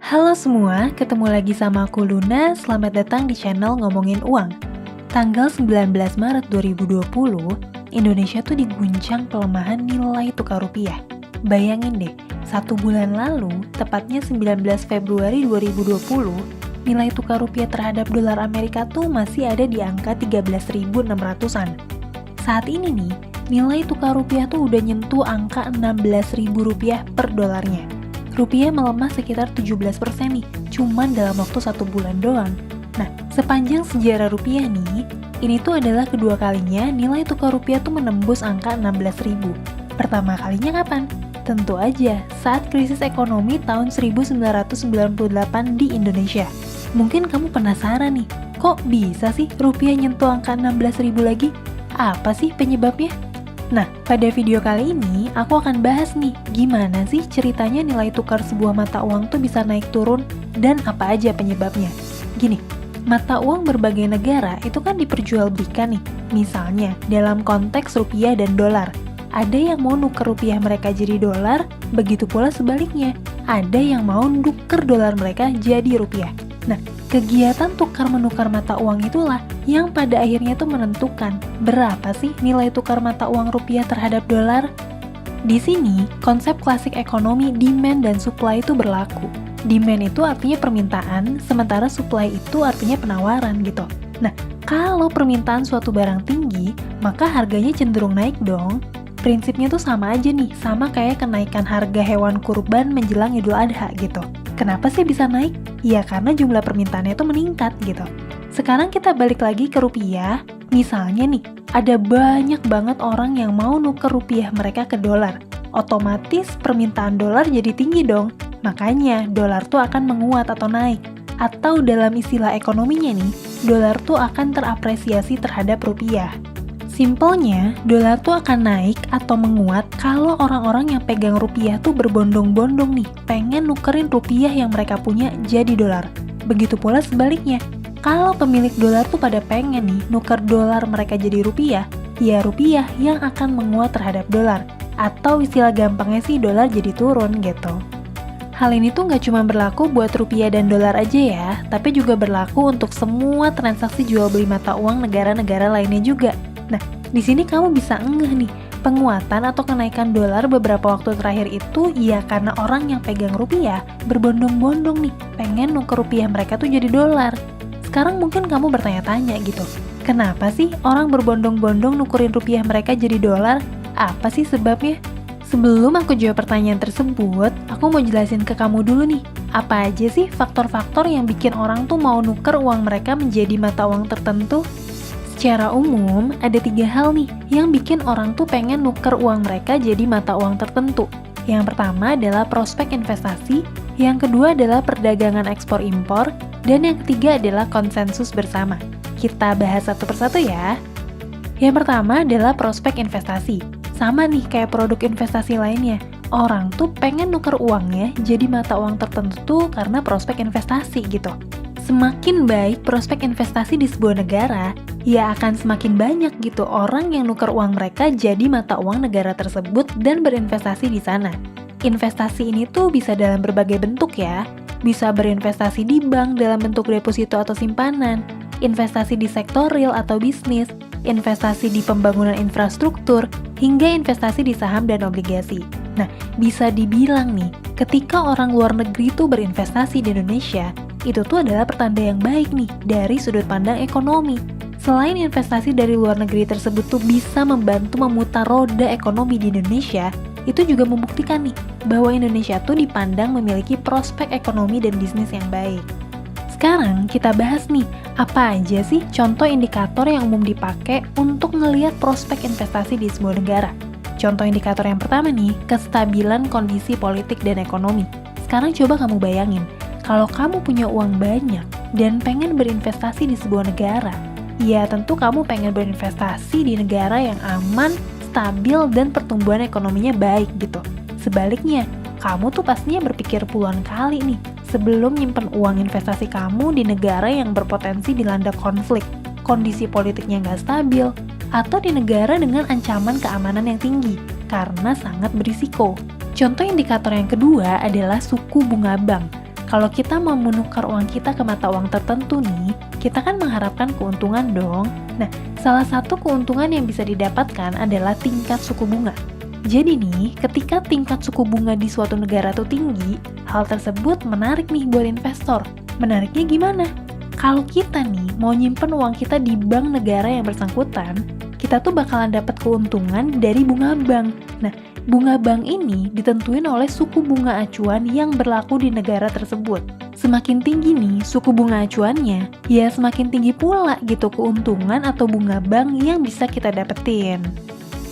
Halo semua, ketemu lagi sama aku Luna, selamat datang di channel Ngomongin Uang. Tanggal 19 Maret 2020, Indonesia tuh diguncang pelemahan nilai tukar rupiah. Bayangin deh, 1 bulan lalu, tepatnya 19 Februari 2020, nilai tukar rupiah terhadap dolar Amerika tuh masih ada di angka 13.600-an. Saat ini nih, nilai tukar rupiah tuh udah nyentuh angka 16.000 rupiah per dolarnya. Rupiah melemah sekitar 17% nih, cuman dalam waktu 1 bulan doang. Nah, sepanjang sejarah rupiah nih, ini tuh adalah kedua kalinya nilai tukar rupiah tuh menembus angka 16.000. Pertama kalinya kapan? Tentu aja, saat krisis ekonomi tahun 1998 di Indonesia. Mungkin kamu penasaran nih, kok bisa sih rupiah nyentuh angka 16.000 lagi? Apa sih penyebabnya? Nah, pada video kali ini, aku akan bahas nih, gimana sih ceritanya nilai tukar sebuah mata uang tuh bisa naik turun, dan apa aja penyebabnya. Gini, mata uang berbagai negara itu kan diperjualbelikan nih, misalnya dalam konteks rupiah dan dolar. Ada yang mau nuker rupiah mereka jadi dolar, begitu pula sebaliknya. Ada yang mau nuker dolar mereka jadi rupiah. Nah, kegiatan tukar-menukar mata uang itulah yang pada akhirnya tuh menentukan berapa sih nilai tukar mata uang rupiah terhadap dolar. Di sini, konsep klasik ekonomi demand dan supply itu berlaku. Demand itu artinya permintaan, sementara supply itu artinya penawaran gitu. Nah, kalau permintaan suatu barang tinggi, maka harganya cenderung naik dong. Prinsipnya tuh sama aja nih, sama kayak kenaikan harga hewan kurban menjelang Idul Adha gitu. Kenapa sih bisa naik? Ya karena jumlah permintaannya tuh meningkat gitu. Sekarang kita balik lagi ke rupiah. Misalnya nih, ada banyak banget orang yang mau nuker rupiah mereka ke dolar. Otomatis permintaan dolar jadi tinggi dong. Makanya dolar tuh akan menguat atau naik. Atau dalam istilah ekonominya nih, dolar tuh akan terapresiasi terhadap rupiah. Simpelnya, dolar tuh akan naik atau menguat kalau orang-orang yang pegang rupiah tuh berbondong-bondong nih, pengen nukerin rupiah yang mereka punya jadi dolar. Begitu pula sebaliknya, kalau pemilik dolar tuh pada pengen nih nuker dolar mereka jadi rupiah, ya rupiah yang akan menguat terhadap dolar. Atau istilah gampangnya sih dolar jadi turun gitu. Hal ini tuh nggak cuma berlaku buat rupiah dan dolar aja ya, tapi juga berlaku untuk semua transaksi jual beli mata uang negara-negara lainnya juga. Nah, di sini kamu bisa ngeh nih, penguatan atau kenaikan dolar beberapa waktu terakhir itu ya karena orang yang pegang rupiah berbondong-bondong nih, pengen nuker rupiah mereka tuh jadi dolar. Sekarang mungkin kamu bertanya-tanya gitu, kenapa sih orang berbondong-bondong nukerin rupiah mereka jadi dolar? Apa sih sebabnya? Sebelum aku jawab pertanyaan tersebut, aku mau jelasin ke kamu dulu nih, apa aja sih faktor-faktor yang bikin orang tuh mau nuker uang mereka menjadi mata uang tertentu? Secara umum, ada 3 hal nih yang bikin orang tuh pengen nuker uang mereka jadi mata uang tertentu. Yang pertama adalah prospek investasi, yang kedua adalah perdagangan ekspor-impor, dan yang ketiga adalah konsensus bersama. Kita bahas satu persatu ya. Yang pertama adalah prospek investasi. Sama nih kayak produk investasi lainnya. Orang tuh pengen nuker uangnya jadi mata uang tertentu tuh karena prospek investasi gitu. Semakin baik prospek investasi di sebuah negara, ya akan semakin banyak gitu orang yang nuker uang mereka jadi mata uang negara tersebut dan berinvestasi di sana. Investasi ini tuh bisa dalam berbagai bentuk ya. Bisa berinvestasi di bank dalam bentuk deposito atau simpanan, investasi di sektor real atau bisnis, investasi di pembangunan infrastruktur, hingga investasi di saham dan obligasi. Nah, bisa dibilang nih, ketika orang luar negeri tuh berinvestasi di Indonesia, itu tuh adalah pertanda yang baik nih dari sudut pandang ekonomi. Selain investasi dari luar negeri tersebut tuh bisa membantu memutar roda ekonomi di Indonesia, itu juga membuktikan nih bahwa Indonesia tuh dipandang memiliki prospek ekonomi dan bisnis yang baik. Sekarang kita bahas nih, apa aja sih contoh indikator yang umum dipakai untuk ngelihat prospek investasi di sebuah negara. Contoh indikator yang pertama nih, kestabilan kondisi politik dan ekonomi. Sekarang coba kamu bayangin, kalau kamu punya uang banyak dan pengen berinvestasi di sebuah negara, ya tentu kamu pengen berinvestasi di negara yang aman, stabil, dan pertumbuhan ekonominya baik gitu. Sebaliknya, kamu tuh pastinya berpikir puluhan kali nih sebelum nyimpen uang investasi kamu di negara yang berpotensi dilanda konflik, kondisi politiknya nggak stabil, atau di negara dengan ancaman keamanan yang tinggi, karena sangat berisiko. Contoh indikator yang kedua adalah suku bunga bank. kalau kita mau menukar uang kita ke mata uang tertentu nih, kita kan mengharapkan keuntungan dong. Nah, salah satu keuntungan yang bisa didapatkan adalah tingkat suku bunga. Jadi nih, ketika tingkat suku bunga di suatu negara tuh tinggi, hal tersebut menarik nih buat investor. Menariknya gimana? Kalau kita nih mau nyimpen uang kita di bank negara yang bersangkutan, kita tuh bakalan dapat keuntungan dari bunga bank. Nah, bunga bank ini ditentuin oleh suku bunga acuan yang berlaku di negara tersebut. Semakin tinggi nih suku bunga acuannya, ya semakin tinggi pula gitu keuntungan atau bunga bank yang bisa kita dapetin.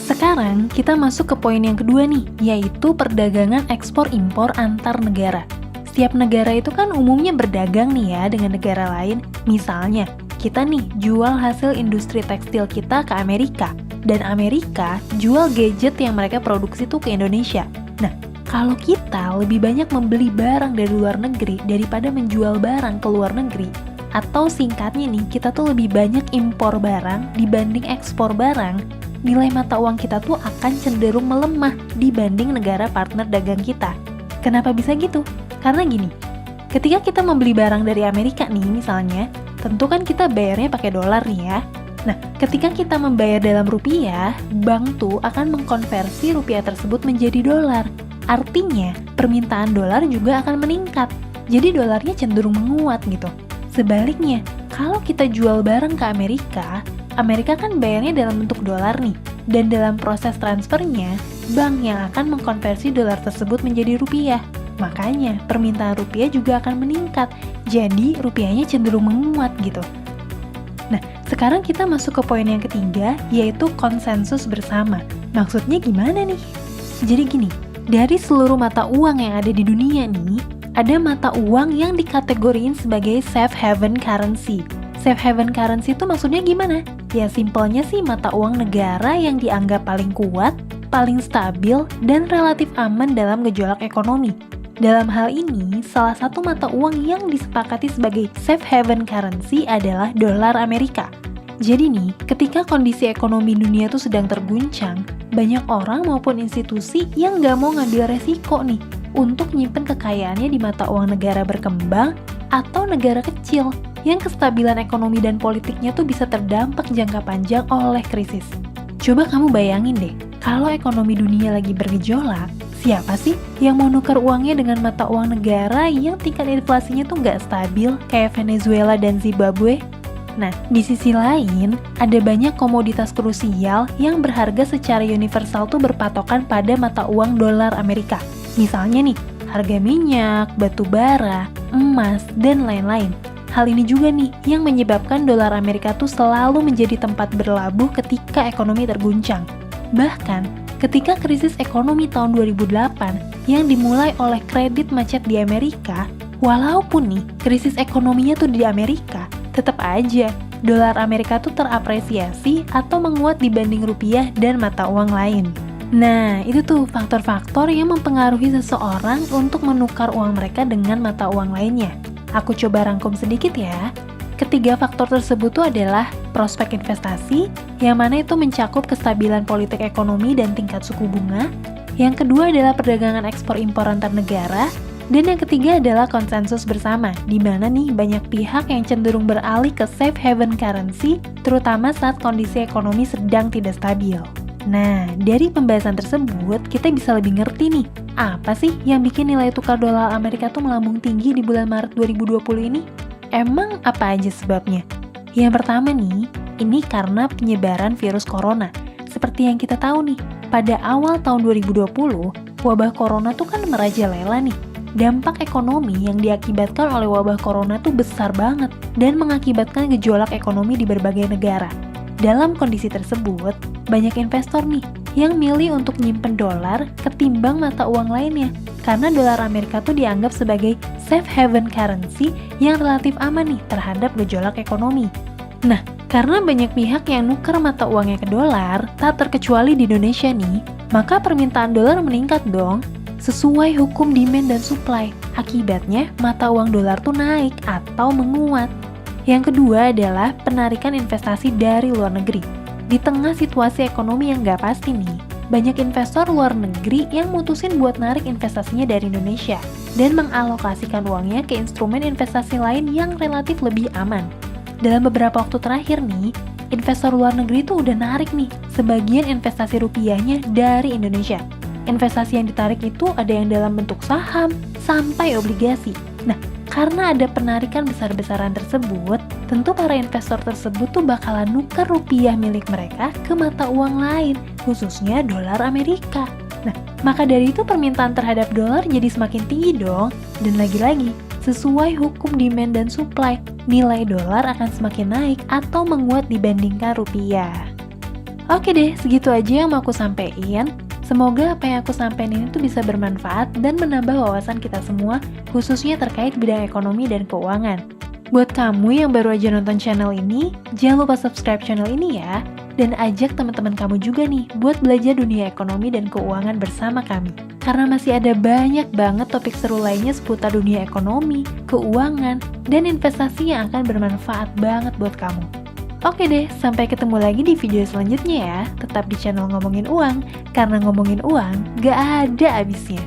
Sekarang kita masuk ke poin yang kedua nih, yaitu perdagangan ekspor-impor antar negara. Setiap negara itu kan umumnya berdagang nih ya dengan negara lain. Misalnya, kita nih jual hasil industri tekstil kita ke Amerika, dan Amerika jual gadget yang mereka produksi tuh ke Indonesia. Nah, kalau kita lebih banyak membeli barang dari luar negeri daripada menjual barang ke luar negeri, atau singkatnya nih, kita tuh lebih banyak impor barang dibanding ekspor barang, nilai mata uang kita tuh akan cenderung melemah dibanding negara partner dagang kita. Kenapa bisa gitu? Karena gini, ketika kita membeli barang dari Amerika nih misalnya, tentu kan kita bayarnya pakai dolar nih ya. Nah, ketika kita membayar dalam rupiah, bank tuh akan mengkonversi rupiah tersebut menjadi dolar. Artinya, permintaan dolar juga akan meningkat. Jadi dolarnya cenderung menguat gitu. Sebaliknya, kalau kita jual barang ke Amerika, Amerika kan bayarnya dalam bentuk dolar nih. Dan dalam proses transfernya, bank yang akan mengkonversi dolar tersebut menjadi rupiah. Makanya, permintaan rupiah juga akan meningkat. Jadi, rupiahnya cenderung menguat gitu. Nah, sekarang kita masuk ke poin yang ketiga, yaitu konsensus bersama. Maksudnya gimana nih? Jadi gini, dari seluruh mata uang yang ada di dunia nih, ada mata uang yang dikategoriin sebagai safe haven currency. Safe haven currency itu maksudnya gimana? Ya simpelnya sih mata uang negara yang dianggap paling kuat, paling stabil, dan relatif aman dalam gejolak ekonomi. Dalam hal ini, salah satu mata uang yang disepakati sebagai safe haven currency adalah dolar Amerika. Jadi nih, ketika kondisi ekonomi dunia tuh sedang terguncang, banyak orang maupun institusi yang nggak mau ngambil resiko nih untuk nyimpen kekayaannya di mata uang negara berkembang atau negara kecil yang kestabilan ekonomi dan politiknya tuh bisa terdampak jangka panjang oleh krisis. Coba kamu bayangin deh, kalau ekonomi dunia lagi bergejolak, siapa sih yang mau nukar uangnya dengan mata uang negara yang tingkat inflasinya tuh nggak stabil kayak Venezuela dan Zimbabwe? Nah, di sisi lain, ada banyak komoditas krusial yang berharga secara universal tuh berpatokan pada mata uang dolar Amerika. Misalnya nih, harga minyak, batu bara, emas, dan lain-lain. Hal ini juga nih yang menyebabkan dolar Amerika tuh selalu menjadi tempat berlabuh ketika ekonomi terguncang. Bahkan, ketika krisis ekonomi tahun 2008 yang dimulai oleh kredit macet di Amerika, walaupun nih krisis ekonominya tuh di Amerika, tetap aja dolar Amerika tuh terapresiasi atau menguat dibanding rupiah dan mata uang lain. Nah, itu tuh faktor-faktor yang mempengaruhi seseorang untuk menukar uang mereka dengan mata uang lainnya. Aku coba rangkum sedikit ya. Ketiga faktor tersebut tuh adalah prospek investasi, yang mana itu mencakup kestabilan politik ekonomi dan tingkat suku bunga. Yang kedua adalah perdagangan ekspor impor antar negara. Dan yang ketiga adalah konsensus bersama, di mana nih banyak pihak yang cenderung beralih ke safe haven currency, terutama saat kondisi ekonomi sedang tidak stabil. Nah, dari pembahasan tersebut, kita bisa lebih ngerti nih, apa sih yang bikin nilai tukar dolar Amerika tuh melambung tinggi di bulan Maret 2020 ini? Emang apa aja sebabnya? Yang pertama nih, ini karena penyebaran virus corona. Seperti yang kita tahu nih, pada awal tahun 2020, wabah corona tuh kan merajalela nih. Dampak ekonomi yang diakibatkan oleh wabah corona tuh besar banget dan mengakibatkan gejolak ekonomi di berbagai negara. Dalam kondisi tersebut, banyak investor nih yang milih untuk nyimpen dolar ketimbang mata uang lainnya karena dolar Amerika tuh dianggap sebagai safe haven currency yang relatif aman nih terhadap gejolak ekonomi. Nah, karena banyak pihak yang nuker mata uangnya ke dolar, tak terkecuali di Indonesia nih, maka permintaan dolar meningkat dong, sesuai hukum demand dan supply. Akibatnya, mata uang dolar tuh naik atau menguat. Yang kedua adalah penarikan investasi dari luar negeri. Di tengah situasi ekonomi yang nggak pasti nih, banyak investor luar negeri yang mutusin buat narik investasinya dari Indonesia dan mengalokasikan uangnya ke instrumen investasi lain yang relatif lebih aman. Dalam beberapa waktu terakhir nih, investor luar negeri tuh udah narik nih sebagian investasi rupiahnya dari Indonesia. Investasi yang ditarik itu ada yang dalam bentuk saham sampai obligasi. Nah, karena ada penarikan besar-besaran tersebut, tentu para investor tersebut tuh bakalan nuker rupiah milik mereka ke mata uang lain, khususnya dolar Amerika. Nah, maka dari itu permintaan terhadap dolar jadi semakin tinggi dong. Dan lagi-lagi, sesuai hukum demand dan supply, nilai dolar akan semakin naik atau menguat dibandingkan rupiah. Oke deh, segitu aja yang mau aku sampein. Semoga apa yang aku sampaikan ini tuh bisa bermanfaat dan menambah wawasan kita semua, khususnya terkait bidang ekonomi dan keuangan. Buat kamu yang baru aja nonton channel ini, jangan lupa subscribe channel ini ya, dan ajak teman-teman kamu juga nih buat belajar dunia ekonomi dan keuangan bersama kami. Karena masih ada banyak banget topik seru lainnya seputar dunia ekonomi, keuangan, dan investasi yang akan bermanfaat banget buat kamu. Oke deh, sampai ketemu lagi di video selanjutnya ya. Tetap di channel Ngomongin Uang, karena ngomongin uang gak ada habisnya.